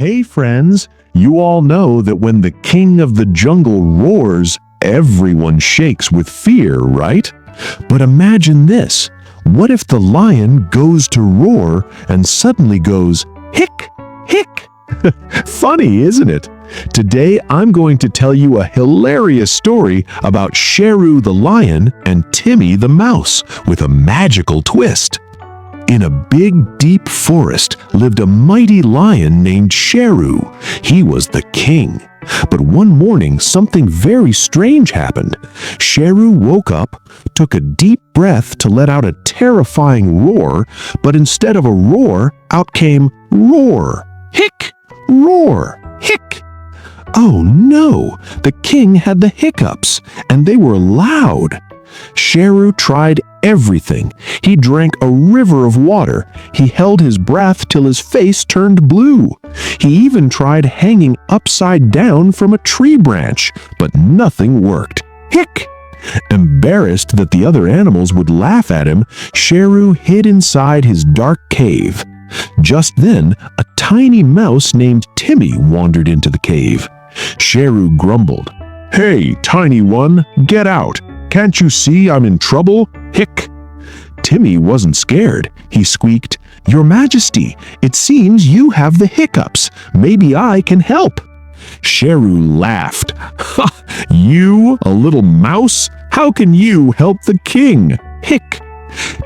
Hey friends, you all know that when the king of the jungle roars, everyone shakes with fear, right? But imagine this. What if the lion goes to roar and suddenly goes, hic, hic? Funny, isn't it? Today I'm going to tell you a hilarious story about Sheru the lion and Timmy the mouse with a magical twist. In a big, deep forest lived a mighty lion named Sheru. He was the king. But one morning, something very strange happened. Sheru woke up, took a deep breath to let out a terrifying roar, but instead of a roar, out came roar, hic, roar, hic. Oh no, the king had the hiccups, and they were loud. Sheru tried everything. He drank a river of water. He held his breath till his face turned blue. He even tried hanging upside down from a tree branch, but nothing worked. Hic! Embarrassed that the other animals would laugh at him, Sheru hid inside his dark cave. Just then, a tiny mouse named Timmy wandered into the cave. Sheru grumbled, "Hey, tiny one, get out! Can't you see I'm in trouble? Hic!" Timmy wasn't scared. He squeaked, "Your Majesty, it seems you have the hiccups. Maybe I can help." Sheru laughed. "Ha! You, a little mouse? How can you help the king? Hic!"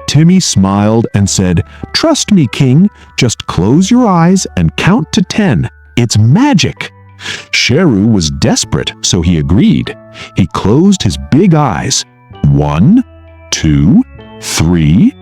Timmy smiled and said, "Trust me, king. Just close your eyes and count to 10. It's magic." Sheru was desperate, so he agreed. He closed his big eyes. 1, 2, 3.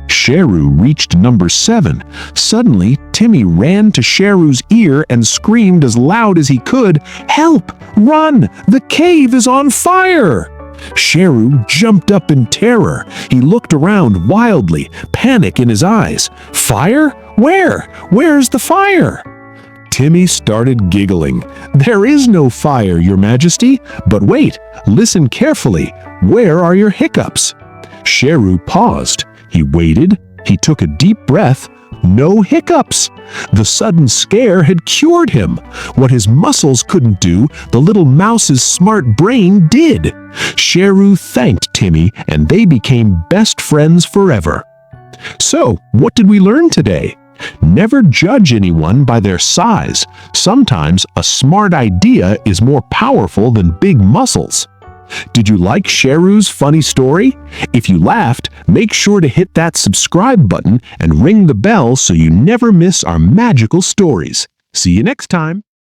Sheru reached number 7. Suddenly, Timmy ran to Sheru's ear and screamed as loud as he could, "Help! Run! The cave is on fire!" Sheru jumped up in terror. He looked around wildly, panic in his eyes. "Fire? Where? Where's the fire?" Timmy started giggling. "There is no fire, Your Majesty. But wait, listen carefully. Where are your hiccups?" Sheru paused. He waited. He took a deep breath. No hiccups. The sudden scare had cured him. What his muscles couldn't do, the little mouse's smart brain did. Sheru thanked Timmy, and they became best friends forever. So, what did we learn today? Never judge anyone by their size. Sometimes a smart idea is more powerful than big muscles. Did you like Sheru's funny story? If you laughed, make sure to hit that subscribe button and ring the bell so you never miss our magical stories. See you next time.